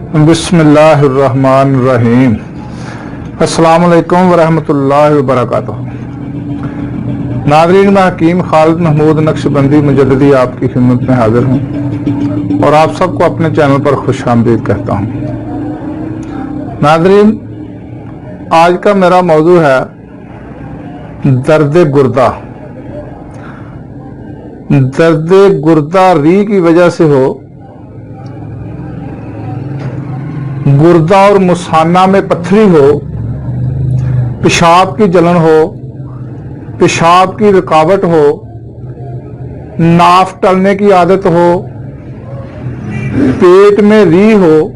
बिस्मिल्लाहिर्रहमानिर्रहीम। अस्सलाम वालेकुम वरहमतुल्लाहि वबरकातुहू। नाज़रीन, मैं हकीम खालिद महमूद नक्शबंदी मुजद्दिदी आपकी खिदमत में हाजिर हूँ और आप सबको अपने चैनल पर खुशामदीद कहता हूँ। नाज़रीन, आज का मेरा मौजू है दर्द गुर्दा। दर्द गुर्दा री की वजह से हो, गुर्दा और मुसाना में पत्थरी हो, पेशाब की जलन हो, पेशाब की रुकावट हो, नाफ टलने की आदत हो, पेट में री हो,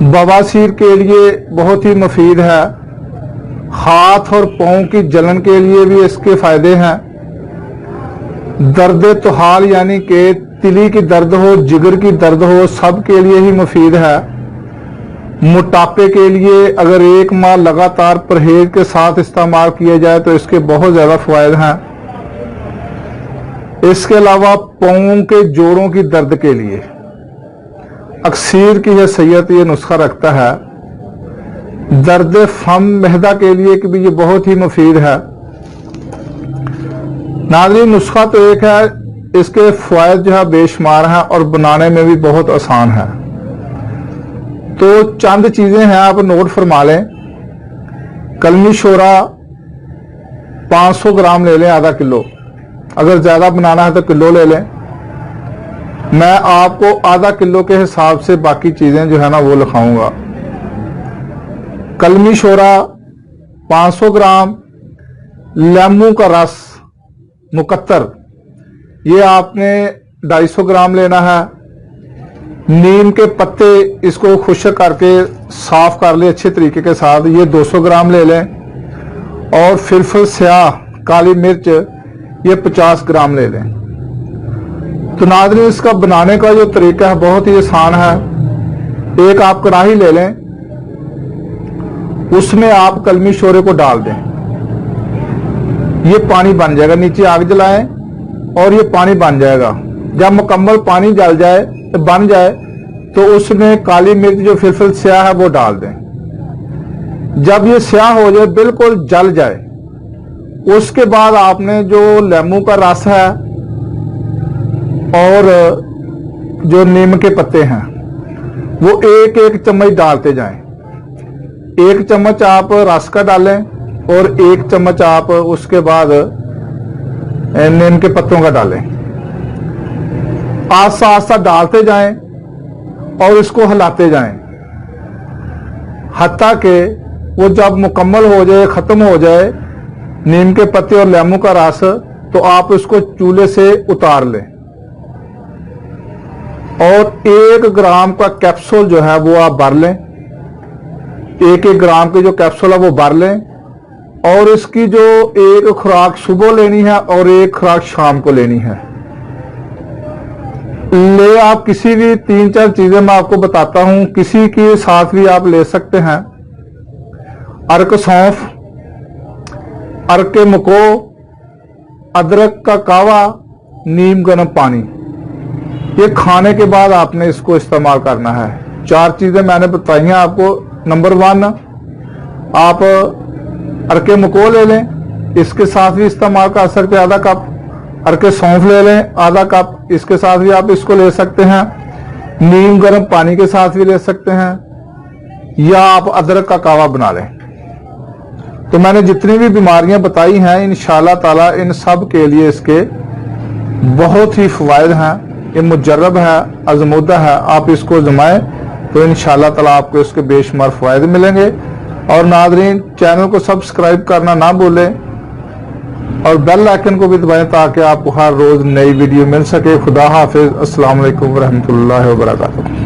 बवासीर के लिए बहुत ही मुफीद है। हाथ और पांव की जलन के लिए भी इसके फायदे हैं। दर्द तुहाल यानी कि तिली की दर्द हो, जिगर की दर्द हो, सब के लिए ही मुफीद है। मोटापे के लिए अगर एक माह लगातार परहेज के साथ इस्तेमाल किया जाए तो इसके बहुत ज्यादा फायदे हैं। इसके अलावा पांव के जोड़ों की दर्द के लिए अक्सीर की हैसियत ये नुस्खा रखता है। दर्द फम महदा के लिए कि भी ये बहुत ही मुफीद है। नाज़रीन, नुस्खा तो एक है, इसके फायदे जो है बेशुमार हैं और बनाने में भी बहुत आसान है। तो चंद चीजें हैं, आप नोट फरमा लें। कलमी शोरा 500 ग्राम ले लें, आधा किलो। अगर ज्यादा बनाना है तो किलो ले लें। मैं आपको आधा किलो के हिसाब से बाकी चीजें जो है ना वो लिखाऊंगा। कलमी शोरा 500 ग्राम, लेमू का रस मुकत्तर ये आपने 250 ग्राम लेना है। नीम के पत्ते इसको खुश्क करके साफ कर ले अच्छे तरीके के साथ, ये 200 ग्राम ले लें। और फिलफल स्याह काली मिर्च ये 50 ग्राम ले लें। तो नाज़रीन, इसका बनाने का जो तरीका है बहुत ही आसान है। एक आप कढ़ाई ले लें, उसमें आप कलमी शोरे को डाल दें। ये पानी बन जाएगा, नीचे आग जलाएं और ये पानी बन जाएगा। जब मुकम्मल पानी जल जाए बन जाए तो उसमें काली मिर्च जो फिलफिल स्याह है वो डाल दें। जब ये स्याह हो जाए, बिल्कुल जल जाए, उसके बाद आपने जो लेमू का रस है और जो नीम के पत्ते हैं वो एक एक चम्मच डालते जाएं। 1 चम्मच आप रस का डालें और 1 चम्मच आप उसके बाद नीम के पत्तों का डालें। आस्ता आस्ता डालते जाएं और इसको हिलाते जाएं हत्ता के वो जब मुकम्मल हो जाए, खत्म हो जाए नीम के पत्ते और लेमू का रस, तो आप इसको चूल्हे से उतार लें और 1 ग्राम का कैप्सूल जो है वो आप भर लें। 1-1 ग्राम के जो कैप्सूल है वो भर लें और इसकी जो एक खुराक सुबह लेनी है और एक खुराक शाम को लेनी है। ले आप किसी भी 3-4 चीजें मैं आपको बताता हूं, किसी के साथ भी आप ले सकते हैं। अर्क सौंफ, अर्क मको, अदरक का कावा, नीम गर्म पानी, ये खाने के बाद आपने इसको इस्तेमाल करना है। 4 चीजें मैंने बताई हैं आपको। नंबर 1, आप अर्के मको ले लें, इसके साथ भी इस्तेमाल कर सकते हैं। आधा कप अर्के सौंफ ले लें, आधा कप, इसके साथ भी आप इसको ले सकते हैं। नीम गर्म पानी के साथ भी ले सकते हैं, या आप अदरक का कावा बना लें। तो मैंने जितनी भी बीमारियां बताई हैं इंशाअल्लाह ताला इन सब के लिए इसके बहुत ही फवायद हैं। ये मुजर्रब है, आजमूदा है। आप इसको आजमाएं तो इंशाअल्लाह ताला आपको इसके बेशुमार फवायद मिलेंगे। और नाज़रीन, चैनल को सब्सक्राइब करना ना भूलें और बेल आइकन को भी दबाएं ताकि आपको हर रोज नई वीडियो मिल सके। खुदा हाफिज। अस्सलाम वालेकुम रहमतुल्लाहि व बरकातुहू।